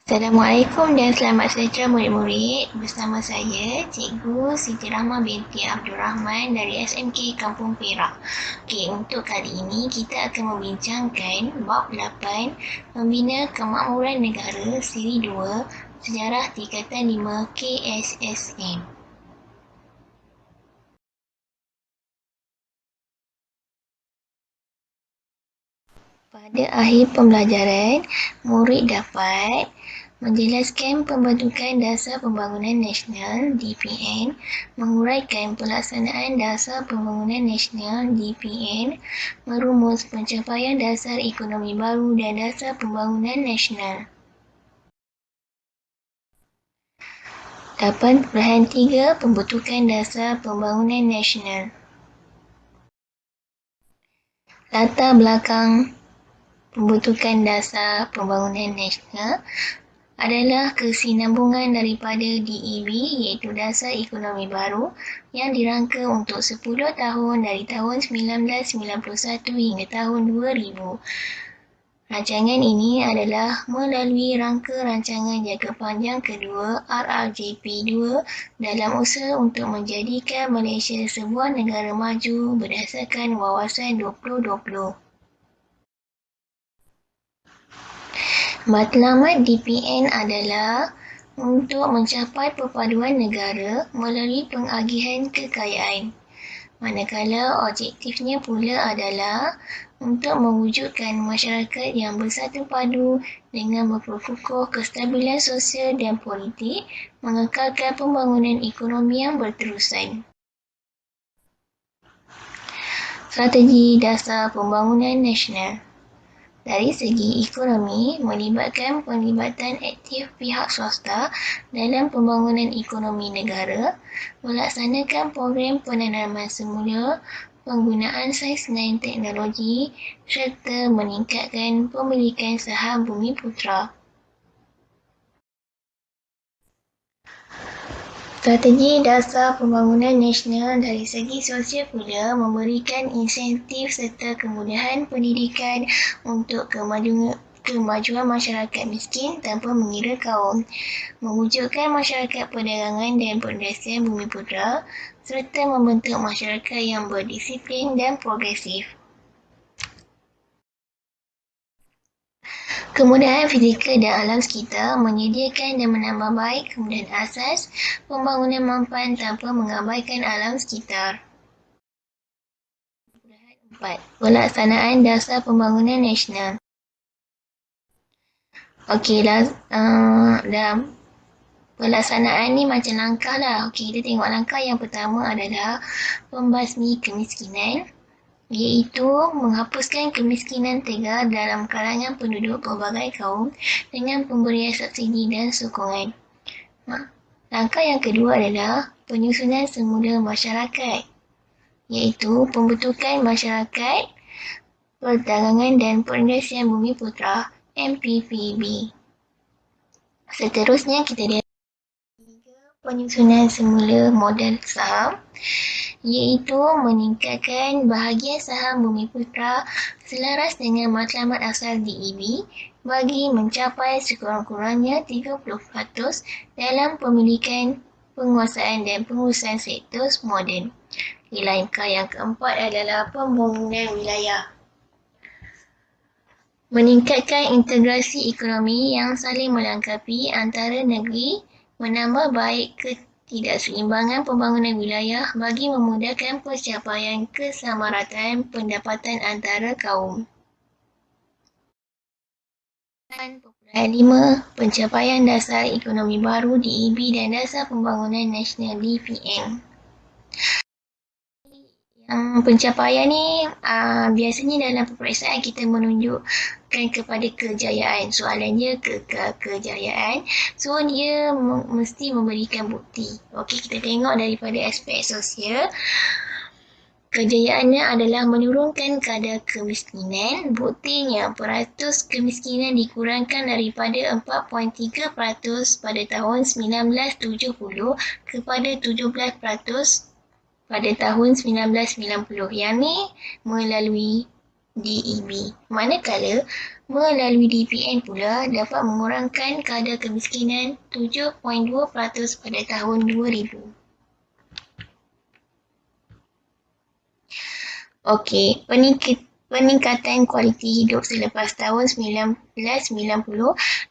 Assalamualaikum dan selamat sejahtera murid-murid. Bersama saya, Cikgu Siti Rahmah binti Abdul Rahman dari SMK Kampung Perak. Okey, untuk kali ini kita akan membincangkan bab 8 Membina Kemakmuran Negara Siri 2 Sejarah Tingkatan 5 KSSM. Pada akhir pembelajaran, murid dapat menjelaskan pembentukan Dasar Pembangunan Nasional (DPN), menguraikan pelaksanaan Dasar Pembangunan Nasional (DPN), merumus pencapaian dasar ekonomi baru dan Dasar Pembangunan Nasional. 8.3 Pembentukan Dasar Pembangunan Nasional. Latar belakang pembentukan Dasar Pembangunan Nasional adalah kesinambungan daripada DEB iaitu Dasar Ekonomi Baru yang dirangka untuk 10 tahun dari tahun 1991 hingga tahun 2000. Rancangan ini adalah melalui rangka rancangan jangka panjang kedua RRJP2 dalam usaha untuk menjadikan Malaysia sebuah negara maju berdasarkan Wawasan 2020. Matlamat DPN adalah untuk mencapai perpaduan negara melalui pengagihan kekayaan, manakala objektifnya pula adalah untuk mewujudkan masyarakat yang bersatu padu dengan berkukuh kestabilan sosial dan politik, mengekalkan pembangunan ekonomi yang berterusan. Strategi Dasar Pembangunan Nasional. Dari segi ekonomi, melibatkan penglibatan aktif pihak swasta dalam pembangunan ekonomi negara, melaksanakan program penanaman semula, penggunaan sains dan teknologi, serta meningkatkan pemilikan saham Bumiputera. Strategi Dasar Pembangunan Nasional dari segi sosial pula memberikan insentif serta kemudahan pendidikan untuk kemajuan masyarakat miskin tanpa mengira kaum, mewujudkan masyarakat perdagangan dan perindustrian Bumiputera serta membentuk masyarakat yang berdisiplin dan progresif. Kemudahan fizikal dan alam sekitar menyediakan dan menambah baik kemudahan asas pembangunan mampan tanpa mengabaikan alam sekitar. 4. Pelaksanaan Dasar Pembangunan Nasional. Okey, dalam pelaksanaan ni macam langkah lah. Okey, kita tengok langkah yang pertama adalah pembasmi kemiskinan, iaitu menghapuskan kemiskinan tegar dalam kalangan penduduk pelbagai kaum dengan pemberian subsidi dan sokongan. Langkah yang kedua adalah penyusunan semula masyarakat, iaitu pembentukan Masyarakat Perdagangan dan Perindustrian Bumiputera MPPB. Seterusnya kita lihat penyusunan semula modal saham, iaitu meningkatkan bahagian saham Bumiputera selaras dengan matlamat asal DEB bagi mencapai sekurang-kurangnya 30% dalam pemilikan, penguasaan dan pengurusan sektor moden. Langkah yang keempat adalah pembangunan wilayah. Meningkatkan integrasi ekonomi yang saling melengkapi antara negeri, menambah baik ketidakseimbangan pembangunan wilayah bagi memudahkan pencapaian kesamarataan pendapatan antara kaum. 5. Pencapaian Dasar Ekonomi Baru DEB dan Dasar Pembangunan Nasional DPN. Pencapaian ni biasanya dalam peperiksaan kita menunjukkan kepada kejayaan. Soalan dia kejayaan. So dia mesti memberikan bukti. Okey, kita tengok daripada aspek sosial. Kejayaannya adalah menurunkan kadar kemiskinan. Buktinya, peratus kemiskinan dikurangkan daripada 4.3% pada tahun 1970 kepada 17% pada tahun 1990. Yang ni melalui DEB. Manakala, melalui DPN pula dapat mengurangkan kadar kemiskinan 7.2% pada tahun 2000. Okey, peningkatan kualiti hidup selepas tahun 1990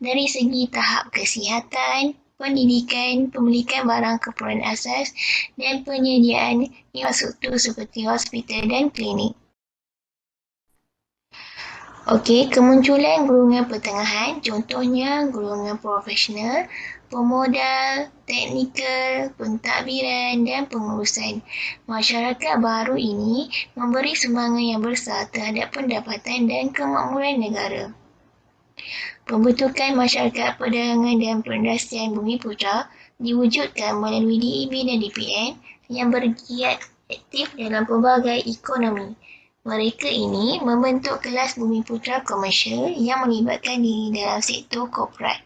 dari segi tahap kesihatan, pendidikan, pemilikan barang keperluan asas dan penyediaan infrastruktur seperti hospital dan klinik. Okey, kemunculan golongan pertengahan, contohnya golongan profesional, pemodal, teknikal, pentadbiran dan pengurusan. Masyarakat baru ini memberi sumbangan yang besar terhadap pendapatan dan kemakmuran negara. Pembentukan masyarakat perdagangan dan perindustrian Bumiputera diwujudkan melalui DEB dan DPN yang bergiat aktif dalam pelbagai ekonomi. Mereka ini membentuk kelas Bumiputera komersial yang melibatkan diri dalam sektor korporat.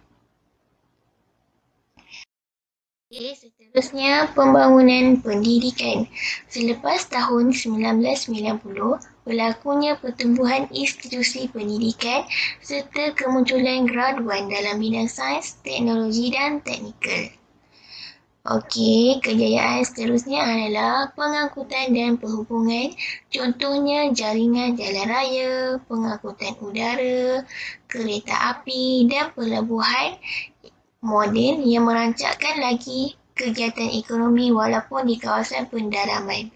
Seterusnya, pembangunan pendidikan. Selepas tahun 1990, berlakunya pertumbuhan institusi pendidikan serta kemunculan graduan dalam bidang sains, teknologi dan teknikal. Okey, kejayaan seterusnya adalah pengangkutan dan perhubungan, contohnya jaringan jalan raya, pengangkutan udara, kereta api dan pelabuhan moden yang merancangkan lagi kegiatan ekonomi walaupun di kawasan pendalaman.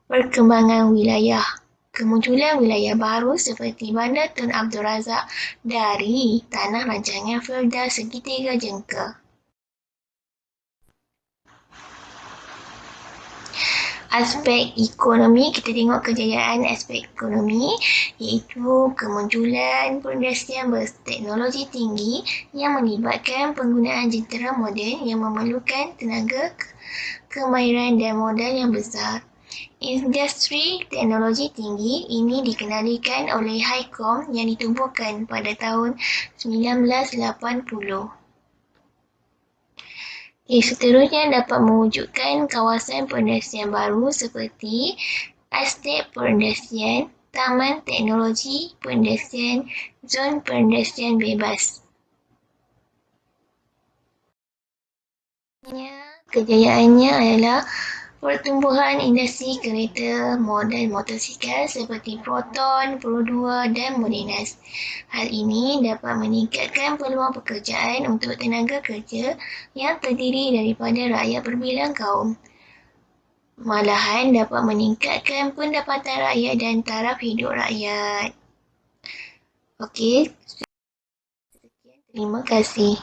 Perkembangan wilayah. Kemunculan wilayah baru seperti Bandar Tun Abdul Razak dari tanah rancangan feodal segitiga jengka. Aspek ekonomi, kita tengok kejayaan aspek ekonomi iaitu kemunculan perindustrian berteknologi tinggi yang melibatkan penggunaan jentera moden yang memerlukan tenaga, kemahiran dan modal yang besar. Industri teknologi tinggi ini dikenalikan oleh HiCom yang ditubuhkan pada tahun 1980. Seterusnya dapat mewujudkan kawasan perindustrian baru seperti estet perindustrian, taman teknologi perindustrian, zon perindustrian bebas. Kejayaannya adalah pertumbuhan industri kereta, model motosikal seperti Proton, Pro2 dan Modenas. Hal ini dapat meningkatkan peluang pekerjaan untuk tenaga kerja yang terdiri daripada rakyat berbilang kaum. Malahan dapat meningkatkan pendapatan rakyat dan taraf hidup rakyat. Okey, sekian, terima kasih.